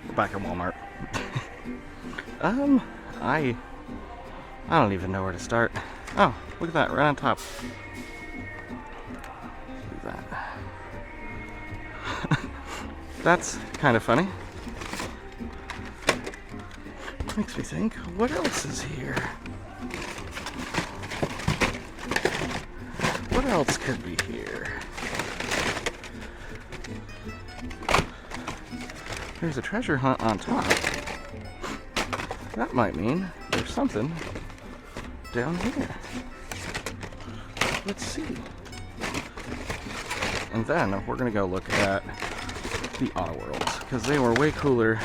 We're back at Walmart. I don't even know where to start. Oh, look at that, right on top. Look at that. That's kind of funny. Makes me think, what else is here? What else could be here? There's a treasure hunt on top. That might mean there's something down here. Let's see. And then we're gonna go look at the Auto Worlds, because they were way cooler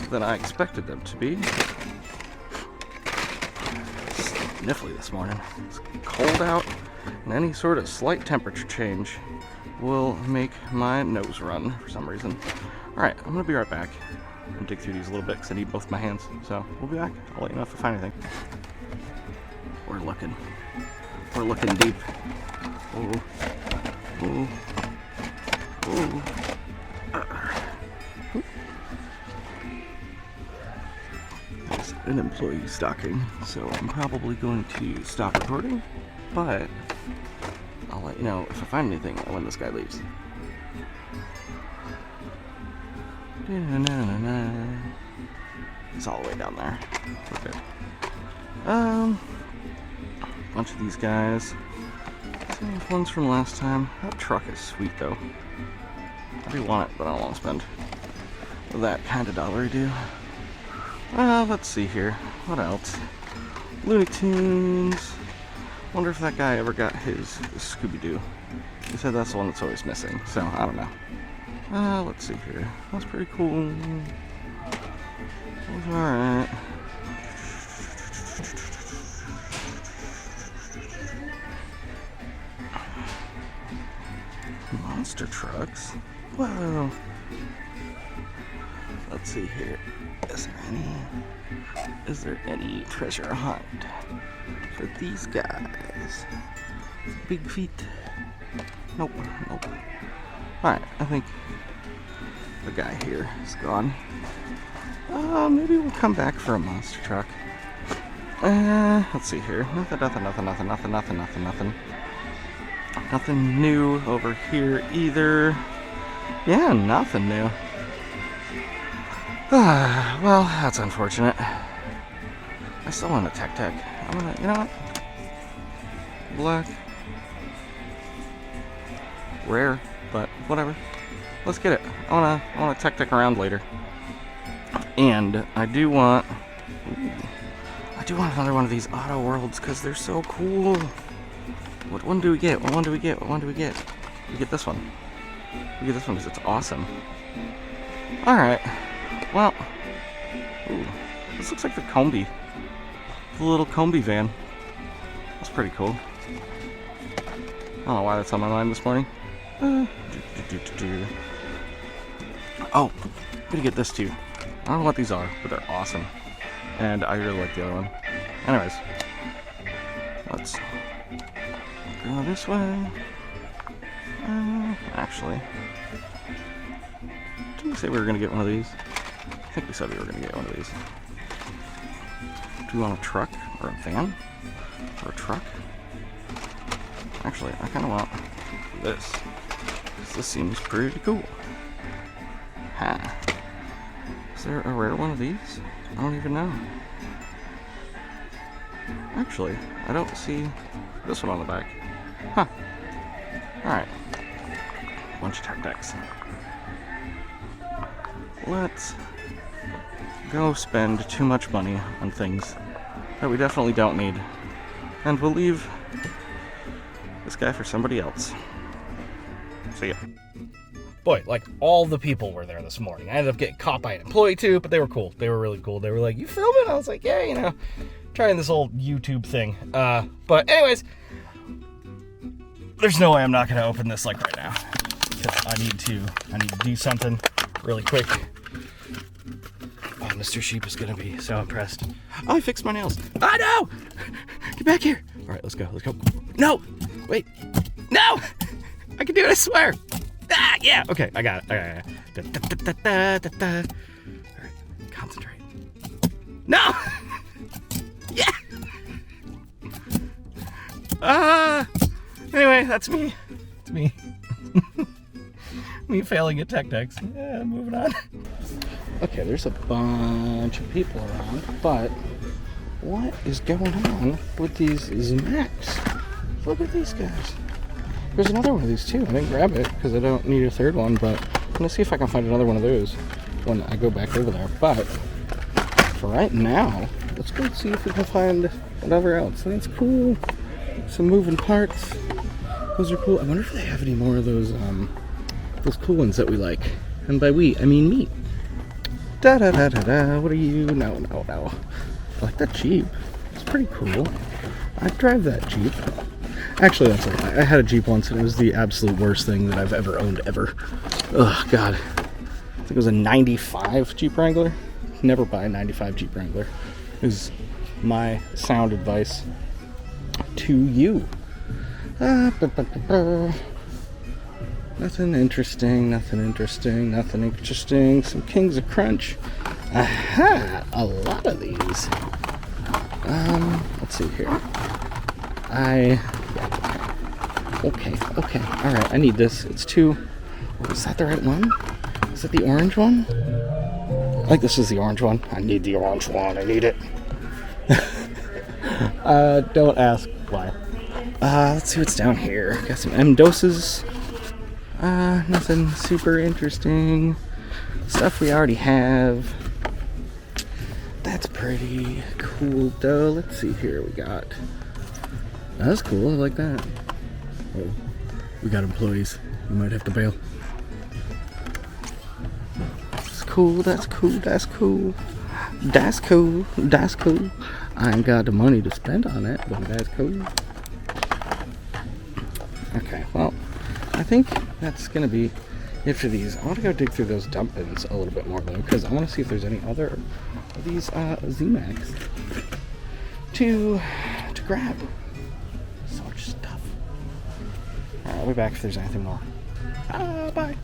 than I expected them to be. It's sniffly this morning. It's cold out, and any sort of slight temperature change will make my nose run for some reason. Alright, I'm gonna be right back and dig through these a little bit because I need both my hands. So we'll be back. I'll let you know if I find anything. We're looking deep. Ooh. Ooh. Ooh. There's an employee stalking, so I'm probably going to stop recording, but I'll let you know if I find anything when this guy leaves. It's all the way down there. Okay. Bunch of these guys. Same ones from last time. That truck is sweet though. I do want it, but I don't want to spend that kind of dollar do. Let's see here. What else? Looney Tunes. Wonder if that guy ever got his Scooby-Doo. He said that's the one that's always missing, so I don't know. Let's see here. That's pretty cool. That's alright. Monster trucks? Whoa. Let's see here. Is there any treasure hunt for these guys? Big feet. Nope. Alright, I think the guy here is gone. Maybe we'll come back for a monster truck. Let's see here. Nothing. Nothing new over here either. Yeah, nothing new. Well, that's unfortunate. I still want a tech. I'm gonna, you know what? Black. Rare, but whatever. Let's get it. I wanna tech around later. And I do want another one of these Auto Worlds because they're so cool. What one do we get? We get this one. We get this one because it's awesome. Alright. Well. Ooh. This looks like the Combi. The little Combi van. That's pretty cool. I don't know why that's on my mind this morning. Oh, I'm gonna get this too. I don't know what these are, but they're awesome. And I really like the other one. Anyways. Let's go this way. Actually. Didn't we say we were gonna get one of these? I think we said we were gonna get one of these. Do we want a truck or a van? Or a truck? Actually, I kinda want this. This seems pretty cool. Ha. Is there a rare one of these? I don't even know. Actually, I don't see this one on the back. Huh. Alright. Bunch of tech. Let's go spend too much money on things that we definitely don't need. And we'll leave this guy for somebody else. See ya. Boy, like, all the people were there this morning. I ended up getting caught by an employee too, but they were cool. They were really cool. They were like, "You filming?" I was like, "Yeah, you know, trying this old YouTube thing." But anyways, there's no way I'm not gonna open this like right now. Because I need to do something really quick. Oh, Mr. Sheep is gonna be so impressed. Oh, I fixed my nails. Oh no! Get back here! Alright, let's go. No! Wait! No! I can do it, I swear! Ah, yeah. Okay, I got it. Okay. All right, concentrate. No. Yeah. Anyway, that's me. It's me. Me failing at tech decks. Yeah, moving on. Okay, there's a bunch of people around, but what is going on with these Zamacs? Look at these guys. There's another one of these too. I didn't grab it because I don't need a third one, but I'm gonna see if I can find another one of those when I go back over there. But for right now, let's go see if we can find whatever else. That's cool. Some moving parts. Those are cool. I wonder if they have any more of those cool ones that we like. And by we, I mean me. Da da da da da. What are you? No. I like that Jeep. It's pretty cool. I'd drive that Jeep. Actually, that's a lie. I had a Jeep once and it was the absolute worst thing that I've ever owned ever. Oh God. I think it was a 95 Jeep Wrangler. Never buy a 95 Jeep Wrangler. Is my sound advice to you. Nothing interesting. Some Kings of Crunch. Aha! A lot of these. Let's see here. Okay. Alright, I need this. It's two. Is that the right one? Is it the orange one? I think this is the orange one. I need the orange one. I need it. Don't ask why. Let's see what's down here. Got some M doses. Nothing super interesting. Stuff we already have. That's pretty cool though. Let's see here. We got. That's cool. I like that. Oh, we got employees. We might have to bail. That's cool. I ain't got the money to spend on it, but that's cool. Okay, well, I think that's gonna be it for these. I want to go dig through those dump bins a little bit more though, because I want to see if there's any other of these Zamacs to grab. So much stuff. Alright, I'll be back if there's anything more. Bye.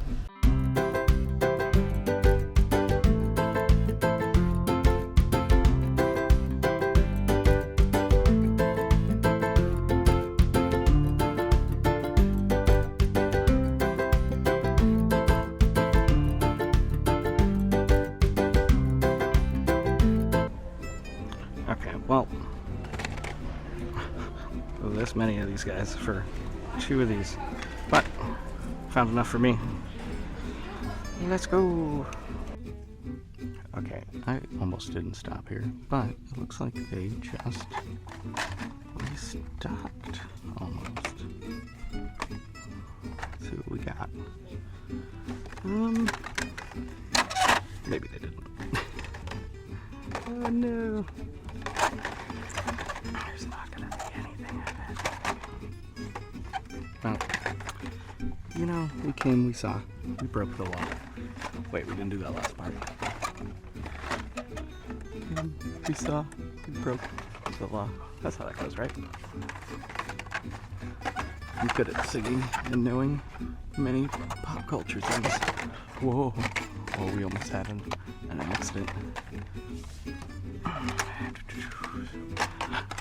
Okay, well, this many of these guys for 2 of these, but found enough for me. Let's go. Okay, I almost didn't stop here, but it looks like they just restocked almost. Let's see what we got. Maybe they didn't. Oh no. There's not gonna be anything of it. Well, you know, we came, we saw, we broke the law. Wait, we didn't do that last part. We saw, we broke the law. That's how that goes, right? I'm good at singing and knowing many pop culture things. Whoa. Oh, we almost had an accident.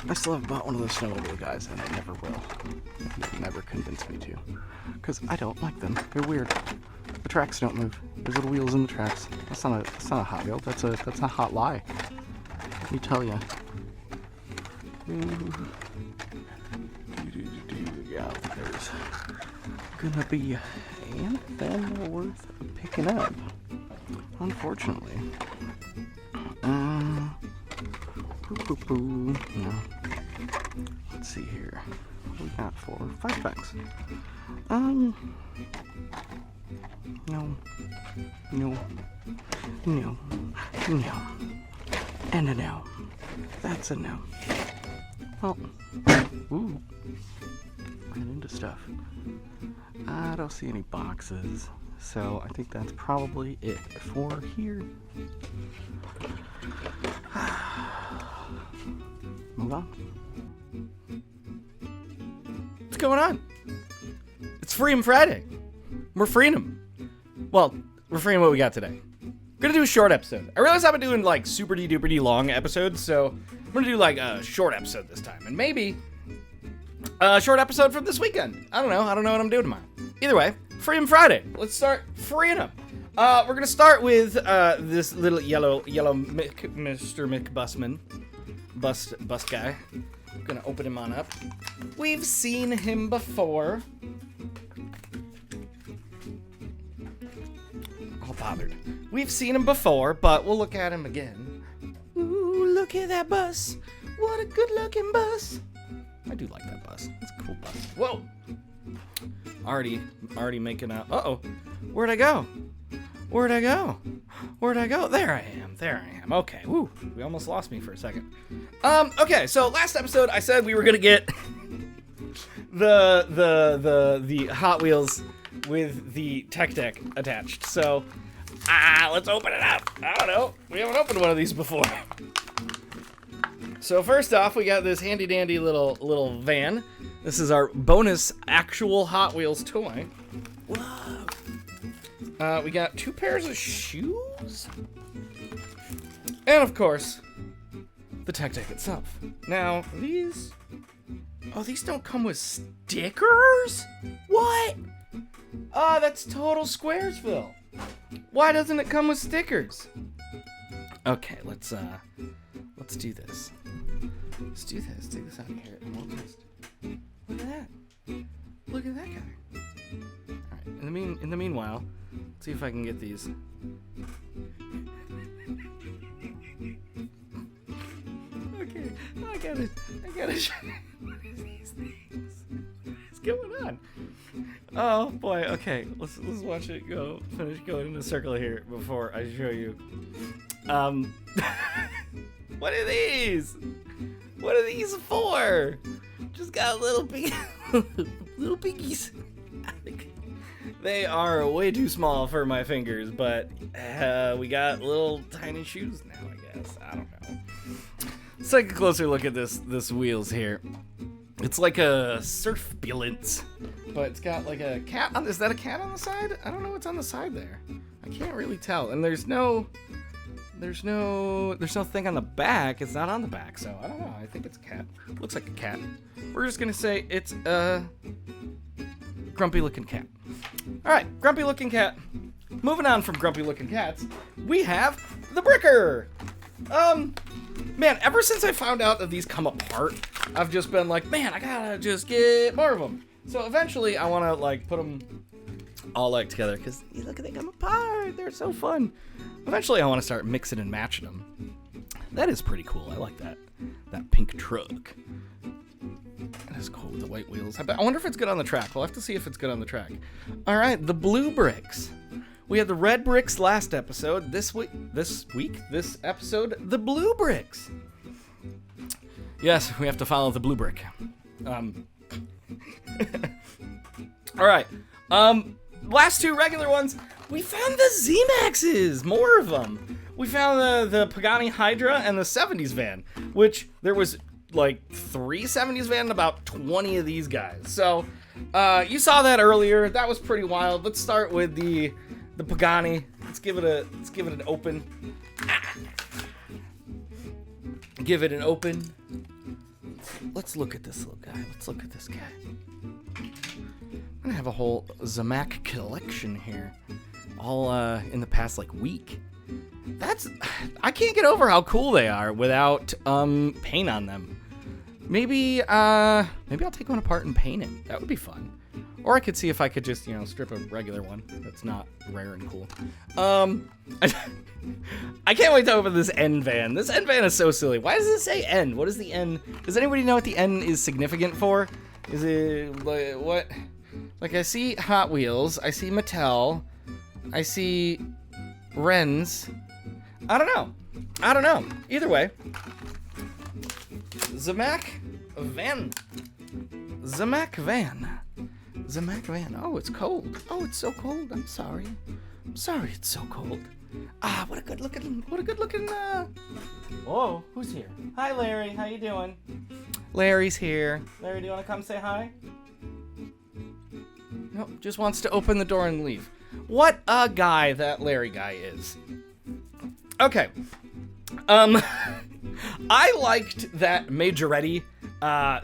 I still haven't bought one of those snowmobile guys, and I never will. You'll never convince me to. Because I don't like them. They're weird. The tracks don't move. There's little wheels in the tracks. That's not a Hot Wheel. That's a hot lie. Let me tell ya. Yeah, there's gonna be anything worth picking up. Unfortunately. No. Let's see here. What we got for 5 bucks? No. And a no. That's a no. Well, ooh. Ran into stuff. I don't see any boxes, so I think that's probably it for here. Move on. What's going on? It's Freedom Friday. we're freeing them. Well, we're freeing what we got today. We're gonna do a short episode. I realize I've been doing like super duper long episodes, so I'm gonna do like a short episode this time, and maybe a short episode from this weekend. I don't know what I'm doing tomorrow. Either way, Freedom Friday. Let's start freeing them. We're gonna start with this little yellow Mr. McBusman, bust guy. I'm gonna open him on up. We've seen him before. All bothered. We've seen him before, but we'll look at him again. Ooh, look at that bus. What a good-looking bus. I do like that bus. It's a cool bus. Whoa. Already making up. Uh-oh. Where'd I go? There I am. Okay. Woo. We almost lost me for a second. Okay, so last episode I said we were gonna get the Hot Wheels with the tech deck attached. So let's open it up. I don't know. We haven't opened one of these before. So first off, we got this handy dandy little van. This is our bonus actual Hot Wheels toy. Whoa. We got 2 pairs of shoes. And of course, the tech deck itself. Now, these don't come with stickers? What? That's total Squaresville. Why doesn't it come with stickers? Okay, let's do this. Let's do this. Take this out of here. And we'll just look at that. Look at that guy. All right. In the meanwhile, let's see if I can get these. Okay, I gotta show you. What are these things? What's going on? Oh boy. Okay, let's watch it finish going in a circle here before I show you. What are these? What are these for? Just got little piggies. They are way too small for my fingers, but we got little tiny shoes now, I guess. I don't know. Let's take a closer look at this wheels here. It's like a surf bilance, but it's got like a cat on. Is that a cat on the side? I don't know what's on the side there. I can't really tell. And there's no thing on the back. It's not on the back, so I don't know. I think it's a cat. Looks like a cat. We're just gonna say it's a grumpy looking cat. All right, grumpy looking cat. Moving on from grumpy looking cats, we have the Bricker. Man, ever since I found out that these come apart, I've just been like, man, I gotta just get more of them. So eventually, I want to like put them all like together because look at they come apart. They're so fun. Eventually, I want to start mixing and matching them. That is pretty cool. I like that pink truck. That is cool with the white wheels. I wonder if it's good on the track. We'll have to see if it's good on the track. All right, the blue bricks. We had the red bricks last episode. This episode, the blue bricks. Yes, we have to follow the blue brick. All right. Last 2 regular ones. We found the Z-Maxes. More of them. We found the Pagani Hydra and the 70s van, which there was like 3 70s van and about 20 of these guys. So you saw that earlier. That was pretty wild. Let's start with the Pagani. Let's give it an open. Give it an open. Let's look at this little guy. Let's look at this guy. I'm gonna have a whole Zamac collection here, all in the past like week. I can't get over how cool they are without paint on them. Maybe I'll take one apart and paint it. That would be fun. Or I could see if I could just, strip a regular one that's not rare and cool. I can't wait to open this N van. This N van is so silly. Why does it say N? What is the N? Does anybody know what the N is significant for? Is it like what? Like I see Hot Wheels, I see Mattel, I see Ren's. I don't know. Either way, Zamac van. Oh, it's cold. Oh, it's so cold. I'm sorry it's so cold. What a good looking. Whoa, who's here? Hi, Larry. How you doing? Larry's here. Larry, do you want to come say hi? Nope, just wants to open the door and leave. What a guy that Larry guy is. Okay. I liked that Majoretti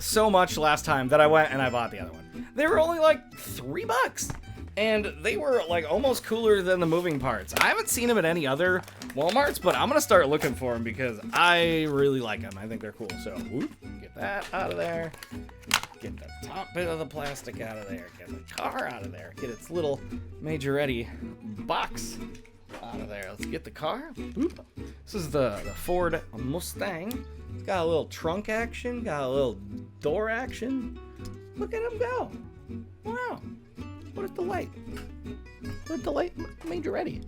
so much last time that I went and I bought the other one. They were only like $3, and they were like almost cooler than the moving parts. I haven't seen them at any other Walmarts, but I'm gonna start looking for them because I really like them. I think they're cool. So whoop, get that out of there. Get the top bit of the plastic out of there. Get the car out of there. Get its little Majoretti box out of there. Let's get the car. Oop. This is the Ford Mustang. It's got a little trunk action. Got a little door action. Look at him go. Wow. What a delight. What a delight. Majoretti.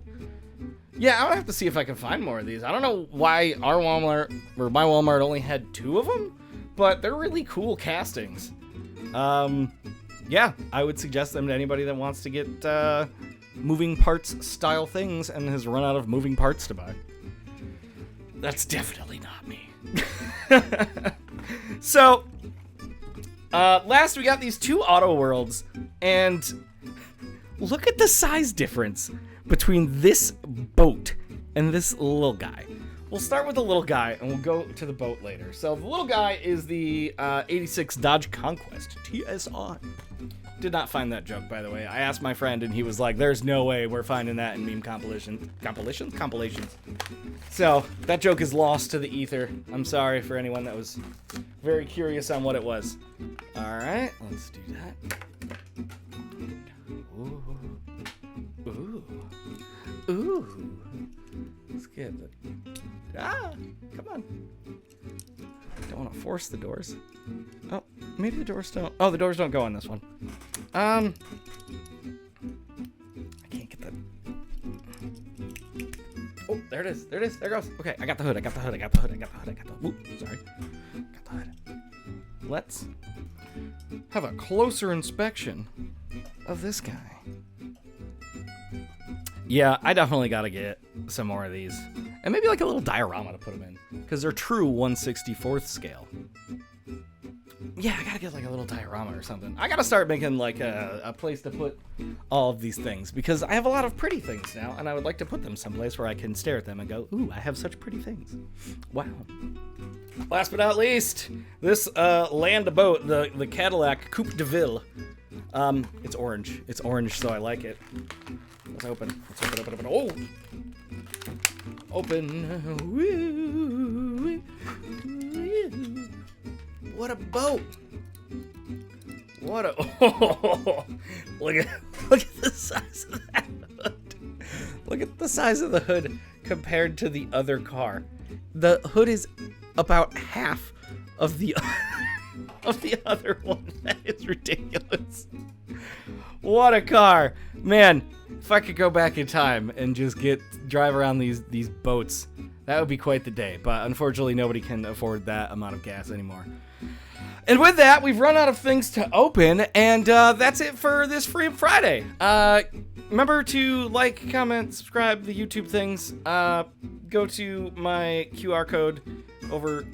Yeah, I'm gonna have to see if I can find more of these. I don't know why our Walmart, or my Walmart, only had 2 of them, but they're really cool castings. Yeah, I would suggest them to anybody that wants to get moving parts style things and has run out of moving parts to buy. That's definitely not me. So, last we got these 2 Auto Worlds, and look at the size difference between this boat and this little guy. We'll start with the little guy, and we'll go to the boat later. So the little guy is the 86 Dodge Conquest TSI. Did not find that joke, by the way. I asked my friend, and he was like, there's no way we're finding that in meme compilations. So that joke is lost to the ether. I'm sorry for anyone that was very curious on what it was. All right, let's do that. Ooh. Ooh. Ooh. Let's get the... come on. Don't want to force the doors. Oh, maybe the doors don't... Oh, the doors don't go on this one. I can't get that... Oh, there it is. There it is. There it goes. Okay, I got the hood. I got the hood. I got the hood. I got the hood. I got the... Ooh, sorry. Got the hood. Let's have a closer inspection of this guy. Yeah, I definitely gotta get some more of these. And maybe like a little diorama to put them in, because they're true 1/64th scale. Yeah, I gotta get like a little diorama or something. I gotta start making like a place to put all of these things, because I have a lot of pretty things now, and I would like to put them someplace where I can stare at them and go, ooh, I have such pretty things. Wow. Last but not least, this land boat, the Cadillac Coupe de Ville. It's orange. It's orange, so I like it. Let's open. Let's open. Oh! Open. What a boat! What a... Oh, look at the size of that hood. Look at the size of the hood compared to the other car. The hood is about half of the other one. That is ridiculous. What a car. Man, if I could go back in time and just drive around these boats, that would be quite the day. But unfortunately, nobody can afford that amount of gas anymore. And with that, we've run out of things to open, and that's it for this Free Friday. Remember to like, comment, subscribe, the YouTube things. Go to my QR code over...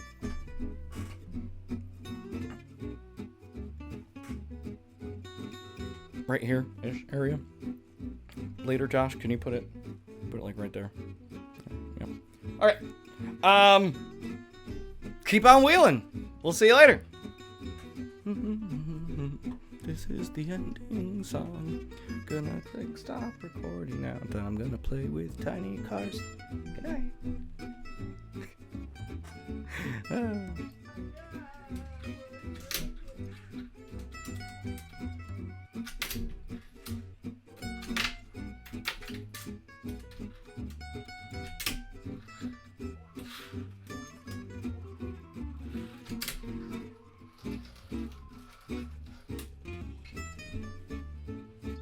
right here-ish area. Later, Josh, can you put it like right there? Yeah. All right. Keep on wheeling. We'll see you later. This is the ending song. Gonna click stop recording now. Then I'm gonna play with tiny cars. Good night.